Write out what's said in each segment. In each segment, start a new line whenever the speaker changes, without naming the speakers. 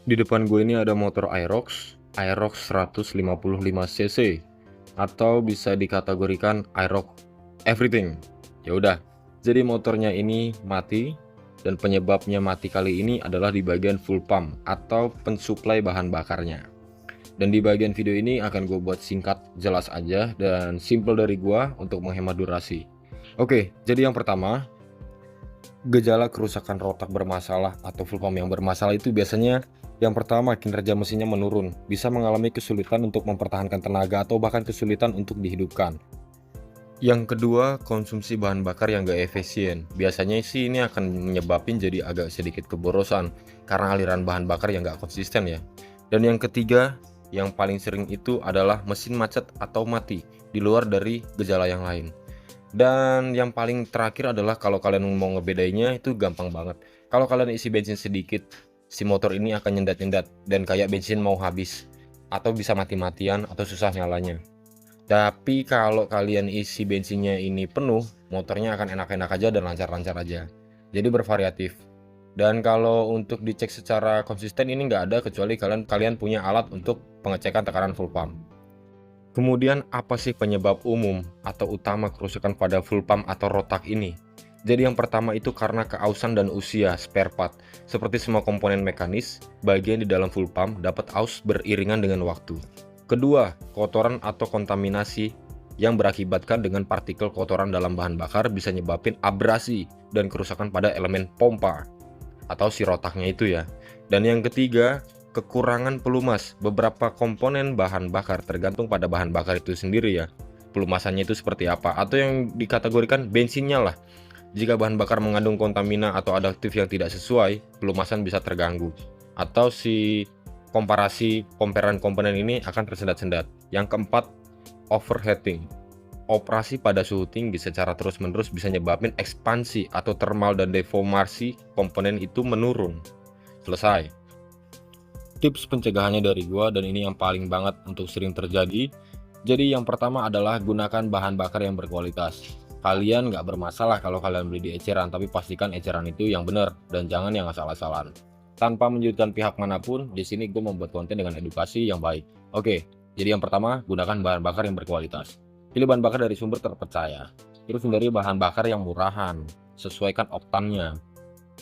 Di depan gue ini ada motor Aerox 155 cc atau bisa dikategorikan Aerox everything. Ya udah. Jadi motornya ini mati dan penyebabnya mati kali ini adalah di bagian full pump atau pensuplai bahan bakarnya. Dan di bagian video ini akan gue buat singkat, jelas aja dan simple dari gue untuk menghemat durasi. Oke, jadi yang pertama, gejala kerusakan rotak bermasalah atau full pump yang bermasalah itu biasanya yang pertama kinerja mesinnya menurun, bisa mengalami kesulitan untuk mempertahankan tenaga atau bahkan kesulitan untuk dihidupkan. Yang kedua, konsumsi bahan bakar yang gak efisien. Biasanya sih ini akan menyebabkan jadi agak sedikit keborosan karena aliran bahan bakar yang gak konsisten ya. Dan yang ketiga, yang paling sering itu adalah mesin macet atau mati di luar dari gejala yang lain. Dan yang paling terakhir adalah kalau kalian mau ngebedainnya itu gampang banget. Kalau kalian isi bensin sedikit, si motor ini akan nyendat-nyendat dan kayak bensin mau habis atau bisa mati-matian atau susah nyalanya. Tapi kalau kalian isi bensinnya ini penuh, motornya akan enak-enak aja dan lancar-lancar aja. Jadi bervariatif. Dan kalau untuk dicek secara konsisten ini nggak ada kecuali kalian punya alat untuk pengecekan tekanan full pump. Kemudian apa sih penyebab umum atau utama kerusakan pada full pump atau rotak ini? Jadi yang pertama itu karena keausan dan usia spare part. Seperti semua komponen mekanis, bagian di dalam full pump dapat aus beriringan dengan waktu. Kedua, kotoran atau kontaminasi yang berakibatkan dengan partikel kotoran dalam bahan bakar bisa nyebabin abrasi dan kerusakan pada elemen pompa atau si rotaknya itu ya. Dan yang ketiga, kekurangan pelumas. Beberapa komponen bahan bakar tergantung pada bahan bakar itu sendiri ya. Pelumasannya itu seperti apa atau yang dikategorikan bensinnya lah. Jika bahan bakar mengandung kontamina atau adaktif yang tidak sesuai, pelumasan bisa terganggu. Atau si komperan komponen ini akan tersendat-sendat. Yang keempat, overheating. Operasi pada suhu tinggi secara terus-menerus bisa nyebabin ekspansi atau thermal dan deformasi komponen itu menurun. Selesai. Tips pencegahannya dari gua dan ini yang paling banget untuk sering terjadi. Jadi yang pertama adalah gunakan bahan bakar yang berkualitas. Kalian nggak bermasalah kalau kalian beli di eceran, tapi pastikan eceran itu yang benar dan jangan yang asal-asalan. Tanpa menyudutkan pihak manapun, di sini gue membuat konten dengan edukasi yang baik. Oke, jadi yang pertama, gunakan bahan bakar yang berkualitas. Pilih bahan bakar dari sumber terpercaya. Terus hindari bahan bakar yang murahan. Sesuaikan oktannya.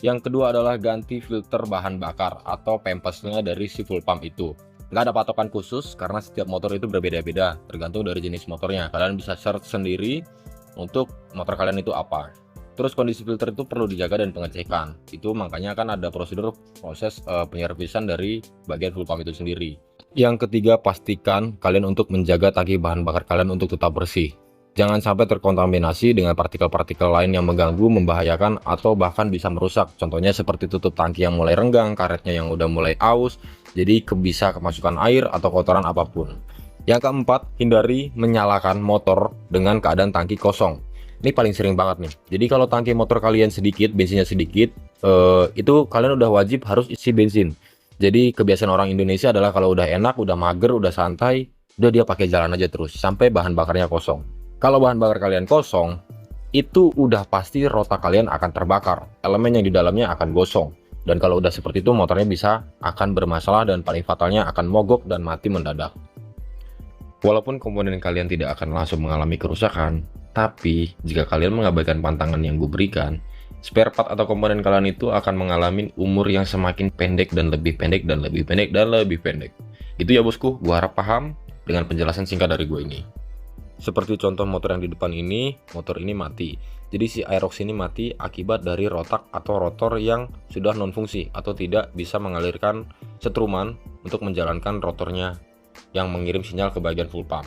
Yang kedua adalah ganti filter bahan bakar atau pempesnya dari si full pump itu. Nggak ada patokan khusus karena setiap motor itu berbeda-beda, tergantung dari jenis motornya. Kalian bisa search sendiri untuk motor kalian itu apa. Terus kondisi filter itu perlu dijaga dan pengecekan. Itu makanya kan ada proses penyervisan dari bagian full pump itu sendiri. Yang ketiga, pastikan kalian untuk menjaga tangki bahan bakar kalian untuk tetap bersih. Jangan sampai terkontaminasi dengan partikel-partikel lain yang mengganggu, membahayakan, atau bahkan bisa merusak. Contohnya seperti tutup tangki yang mulai renggang, karetnya yang udah mulai aus, jadi bisa kemasukan air atau kotoran apapun. Yang keempat, hindari menyalakan motor dengan keadaan tangki kosong. Ini paling sering banget nih. Jadi kalau tangki motor kalian sedikit, bensinnya sedikit, itu kalian udah wajib harus isi bensin. Jadi kebiasaan orang Indonesia adalah kalau udah enak, udah mager, udah santai, udah dia pakai jalan aja terus sampai bahan bakarnya kosong. Kalau bahan bakar kalian kosong, itu udah pasti rotak kalian akan terbakar. Elemen yang di dalamnya akan gosong. Dan kalau udah seperti itu, motornya bisa akan bermasalah dan paling fatalnya akan mogok dan mati mendadak. Walaupun komponen kalian tidak akan langsung mengalami kerusakan, tapi jika kalian mengabaikan pantangan yang gue berikan, spare part atau komponen kalian itu akan mengalami umur yang semakin pendek dan lebih pendek dan lebih pendek dan lebih pendek. Itu ya bosku, gue harap paham dengan penjelasan singkat dari gue ini. Seperti contoh motor yang di depan ini, motor ini mati. Jadi si Aerox ini mati akibat dari rotak atau rotor yang sudah non fungsi atau tidak bisa mengalirkan setruman untuk menjalankan rotornya yang mengirim sinyal ke bagian full pump.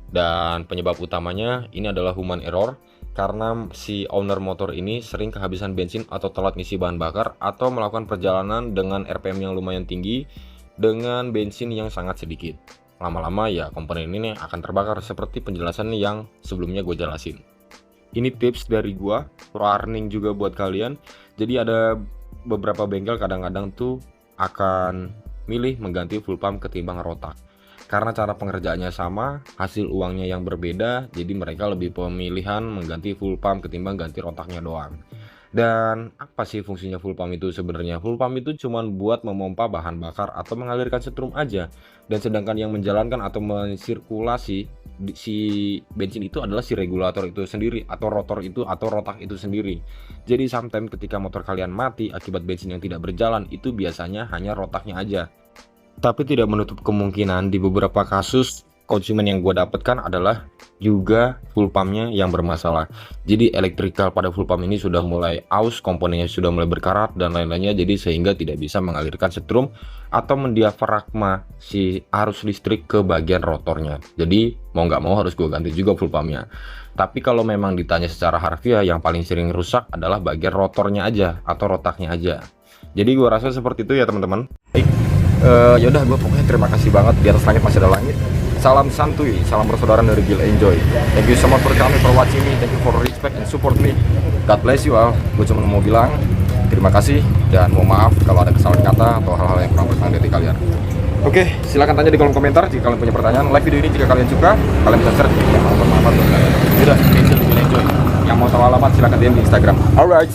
Dan penyebab utamanya ini adalah human error karena si owner motor ini sering kehabisan bensin atau telat ngisi bahan bakar atau melakukan perjalanan dengan RPM yang lumayan tinggi dengan bensin yang sangat sedikit. Lama-lama ya komponen ini akan terbakar seperti penjelasan yang sebelumnya gue jelasin. Ini tips dari gue, warning juga buat kalian. Jadi ada beberapa bengkel kadang-kadang tuh akan milih mengganti full pump ketimbang rotak. Karena cara pengerjaannya sama, hasil uangnya yang berbeda, jadi mereka lebih pemilihan mengganti full pump ketimbang ganti rotaknya doang. Dan apa sih fungsinya full pump itu sebenarnya? Full pump itu cuman buat memompa bahan bakar atau mengalirkan setrum aja. Dan sedangkan yang menjalankan atau mensirkulasi si bensin itu adalah si regulator itu sendiri atau rotor itu atau rotak itu sendiri. Jadi sometimes ketika motor kalian mati akibat bensin yang tidak berjalan, itu biasanya hanya rotaknya aja. Tapi tidak menutup kemungkinan di beberapa kasus konsumen yang gue dapatkan adalah juga full pumpnya yang bermasalah. Jadi elektrikal pada full pump ini sudah mulai aus, komponennya sudah mulai berkarat dan lain-lainnya, jadi sehingga tidak bisa mengalirkan setrum atau mendiafragma si arus listrik ke bagian rotornya. Jadi mau nggak mau harus gue ganti juga full pumpnya. Tapi kalau memang ditanya secara harfiah, yang paling sering rusak adalah bagian rotornya aja atau rotaknya aja. Jadi gue rasa seperti itu ya teman-teman. Yaudah, gue pokoknya terima kasih banget. Di atas langit masih ada langit. Salam santuy, salam persaudaraan dari Gil Enjoy. Thank you so much for coming, for watching me. Thank you for respect and support me. God bless you all. Gue cuma mau bilang terima kasih dan mohon maaf kalau ada kesalahan kata atau hal-hal yang kurang berkenan dari kalian. Oke, silahkan tanya di kolom komentar jika kalian punya pertanyaan. Like video ini jika kalian suka. Kalian bisa share jika memang bermanfaat buat kalian. Yaudah, Gil Enjoy. Yang mau tahu alamat silahkan DM di Instagram. Alright.